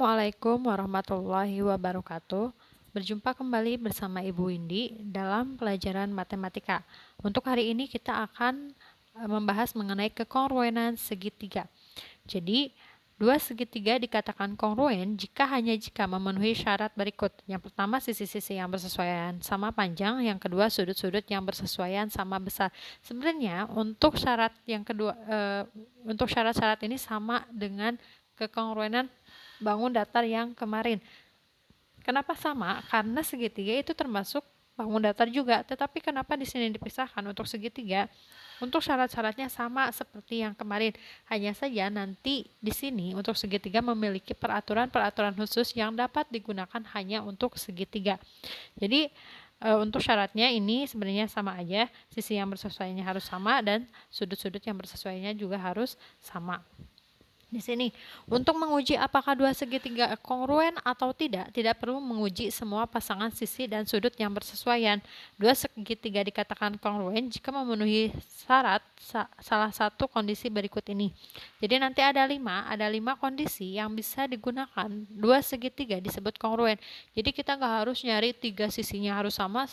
Assalamualaikum warahmatullahi wabarakatuh. Berjumpa kembali bersama Ibu Windy dalam pelajaran matematika. Untuk hari ini kita akan membahas mengenai kekongruenan segitiga. Jadi, dua segitiga dikatakan kongruen jika memenuhi syarat berikut. Yang pertama, sisi-sisi yang bersesuaian sama panjang. Yang kedua, sudut-sudut yang bersesuaian sama besar. Sebenarnya untuk syarat yang kedua, untuk syarat-syarat ini sama dengan kekongruenan bangun datar yang kemarin. Kenapa sama? Karena segitiga itu termasuk bangun datar juga, tetapi kenapa di sini dipisahkan untuk segitiga? Untuk syarat-syaratnya sama seperti yang kemarin. Hanya saja nanti di sini untuk segitiga memiliki peraturan-peraturan khusus yang dapat digunakan hanya untuk segitiga. Jadi untuk syaratnya ini sebenarnya sama aja, sisi yang bersesuaiannya harus sama dan sudut-sudut yang bersesuaiannya juga harus sama. Di sini, untuk menguji apakah dua segitiga kongruen atau tidak perlu menguji semua pasangan sisi dan sudut yang bersesuaian. Dua segitiga dikatakan kongruen jika memenuhi syarat salah satu kondisi berikut ini. Jadi nanti ada lima kondisi yang bisa digunakan dua segitiga disebut kongruen. Jadi kita nggak harus nyari tiga sisinya harus sama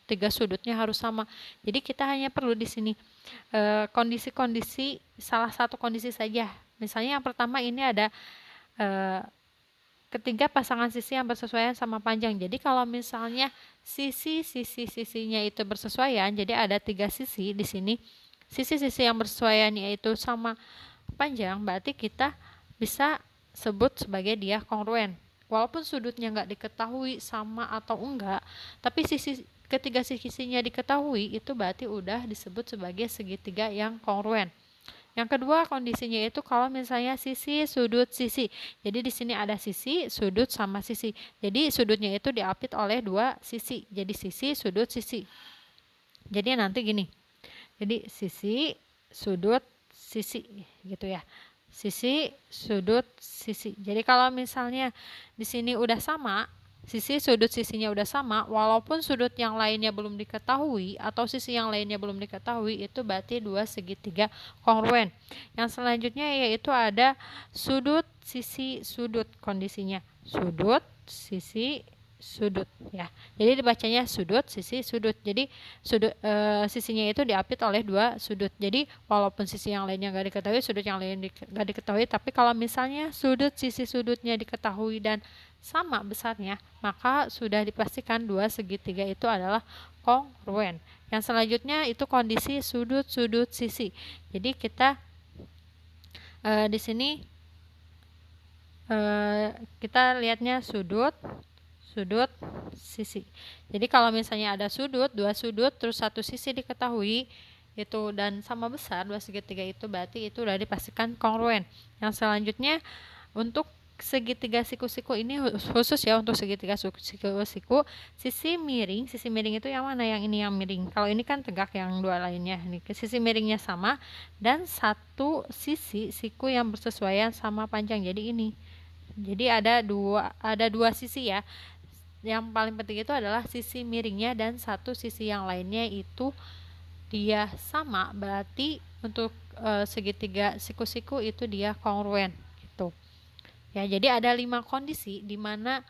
tiga sudutnya harus sama. Jadi kita hanya perlu di sini kondisi-kondisi salah satu kondisi saja. Misalnya yang pertama ini ada ketiga pasangan sisi yang bersesuaian sama panjang. Jadi kalau misalnya sisinya itu bersesuaian, jadi ada tiga sisi di sini. Sisi-sisi yang bersesuaian yaitu sama panjang, berarti kita bisa sebut sebagai dia kongruen. Walaupun sudutnya nggak diketahui sama atau enggak, tapi ketiga sisinya diketahui, itu berarti udah disebut sebagai segitiga yang kongruen. Yang kedua kondisinya itu kalau misalnya sisi, sudut, sisi. Jadi di sini ada sisi, sudut, sama sisi. Jadi sudutnya itu diapit oleh dua sisi. Jadi sisi, sudut, sisi. Jadi nanti gini. Jadi sisi, sudut, sisi gitu ya. Sisi, sudut, sisi. Jadi kalau misalnya di sini udah sama, sisi, sudut, sisinya udah sama, walaupun sudut yang lainnya belum diketahui atau sisi yang lainnya belum diketahui, itu berarti dua segitiga kongruen. Yang selanjutnya yaitu ada sudut, sisi, sudut kondisinya. Sudut, sisi, sudut ya. Jadi dibacanya sudut, sisi, sudut. Jadi sisinya itu diapit oleh dua sudut. Jadi walaupun sisi yang lainnya nggak diketahui, sudut yang lain nggak diketahui, tapi kalau misalnya sudut, sisi, sudutnya diketahui dan sama besarnya, maka sudah dipastikan dua segitiga itu adalah kongruen. Yang selanjutnya itu kondisi sudut, sudut, sisi. Jadi kita di sini kita lihatnya sudut, sisi. Jadi kalau misalnya ada dua sudut, terus satu sisi diketahui itu dan sama besar dua segitiga itu, berarti itu sudah dipastikan kongruen. Yang selanjutnya untuk segitiga siku-siku ini khusus ya, untuk segitiga siku-siku sisi miring itu yang mana? Yang ini yang miring. Kalau ini kan tegak yang dua lainnya. Ini sisi miringnya sama dan satu sisi siku yang bersesuaian sama panjang. Jadi ini. Jadi ada dua sisi ya. Yang paling penting itu adalah sisi miringnya dan satu sisi yang lainnya itu dia sama, berarti untuk segitiga siku-siku itu dia kongruen gitu. Ya, jadi ada 5 kondisi di mana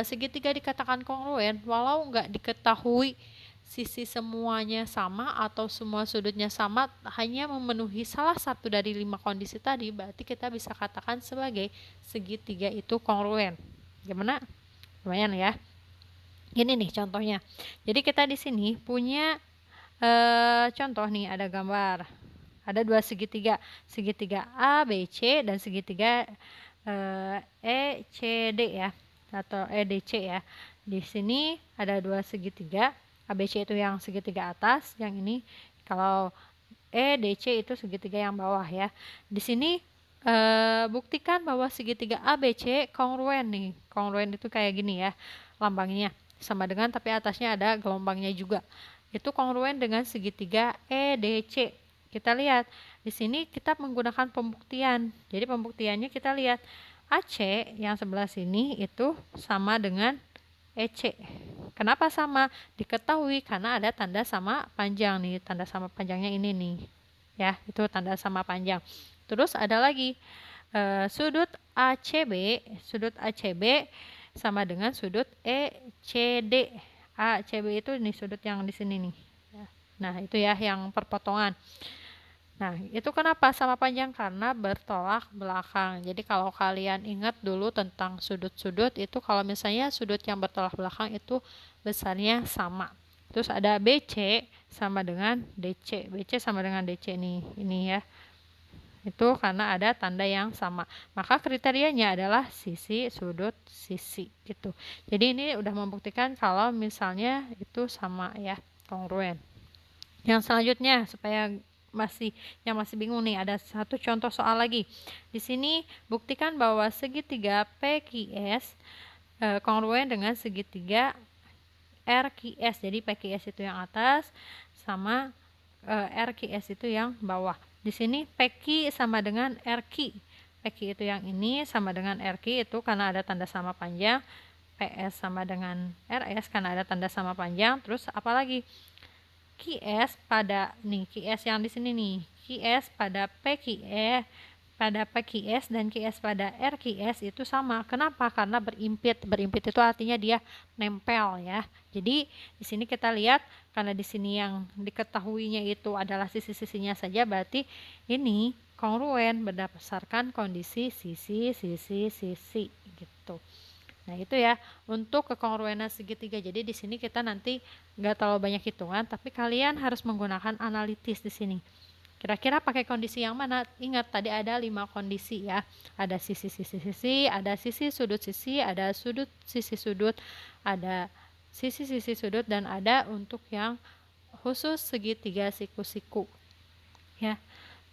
segitiga dikatakan kongruen walau nggak diketahui sisi semuanya sama atau semua sudutnya sama, hanya memenuhi salah satu dari 5 kondisi tadi, berarti kita bisa katakan sebagai segitiga itu kongruen. Gimana? Lumayan ya. Gini nih contohnya. Jadi kita di sini punya contoh nih, ada gambar. Ada dua segitiga A, B, C dan segitiga E, C, D ya, atau EDC ya. Di sini ada dua segitiga, ABC itu yang segitiga atas, yang ini kalau EDC itu segitiga yang bawah ya. Di sini buktikan bahwa segitiga ABC kongruen nih. Kongruen itu kayak gini ya lambangnya, sama dengan tapi atasnya ada gelombangnya juga. Itu kongruen dengan segitiga EDC. Kita lihat di sini kita menggunakan pembuktian. Jadi pembuktiannya kita lihat AC yang sebelah sini itu sama dengan EC. Kenapa sama? Diketahui karena ada tanda sama panjang nih. Tanda sama panjangnya ini nih. Ya, itu tanda sama panjang. Terus ada lagi sudut ACB sama dengan sudut ECD. ACB itu nih sudut yang di sini nih. Nah, itu ya yang perpotongan. Nah, itu kenapa sama panjang? Karena bertolak belakang. Jadi kalau kalian ingat dulu tentang sudut-sudut itu, kalau misalnya sudut yang bertolak belakang itu besarnya sama. Terus ada BC sama dengan DC. BC sama dengan DC nih, ini ya. Itu karena ada tanda yang sama. Maka kriterianya adalah sisi, sudut, sisi gitu. Jadi ini udah membuktikan kalau misalnya itu sama ya, kongruen. Yang selanjutnya supaya yang masih bingung nih, ada satu contoh soal lagi. Di sini buktikan bahwa segitiga PQS kongruen dengan segitiga RQS. Jadi PQS itu yang atas sama RQS itu yang bawah. Di sini PQ sama dengan RQ. PQ itu yang ini sama dengan RQ itu karena ada tanda sama panjang. PS sama dengan RS karena ada tanda sama panjang. Terus apalagi? QS pada QS yang di sini nih, QS pada PQS dan QS pada RQS itu sama. Kenapa? Karena berimpit. Berimpit itu artinya dia nempel ya. Jadi di sini kita lihat karena di sini yang diketahuinya itu adalah sisi-sisinya saja, berarti ini kongruen berdasarkan kondisi sisi gitu. Nah, itu ya untuk kekongruenan segitiga. Jadi di sini kita nanti nggak terlalu banyak hitungan, tapi kalian harus menggunakan analitis di sini. Kira-kira pakai kondisi yang mana? Ingat tadi ada 5 kondisi ya. Ada sisi-sisi, ada sisi sudut sisi, ada sudut sisi sudut, ada sisi-sisi sudut, dan ada untuk yang khusus segitiga siku-siku. Ya.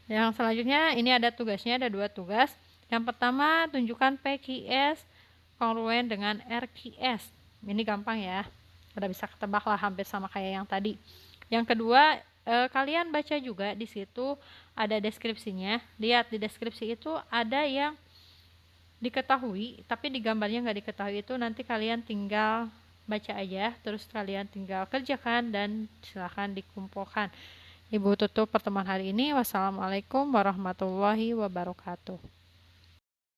Yang selanjutnya ini ada tugasnya, ada 2 tugas. Yang pertama, tunjukkan PQS kongruen dengan RQS. Ini gampang ya. Udah bisa ketebak lah, hampir sama kayak yang tadi. Yang kedua, kalian baca juga di situ ada deskripsinya. Lihat di deskripsi itu ada yang diketahui, tapi di gambarnya nggak diketahui. Itu nanti kalian tinggal baca aja, terus kalian tinggal kerjakan dan silahkan dikumpulkan. Ibu tutup pertemuan hari ini. Wassalamualaikum warahmatullahi wabarakatuh.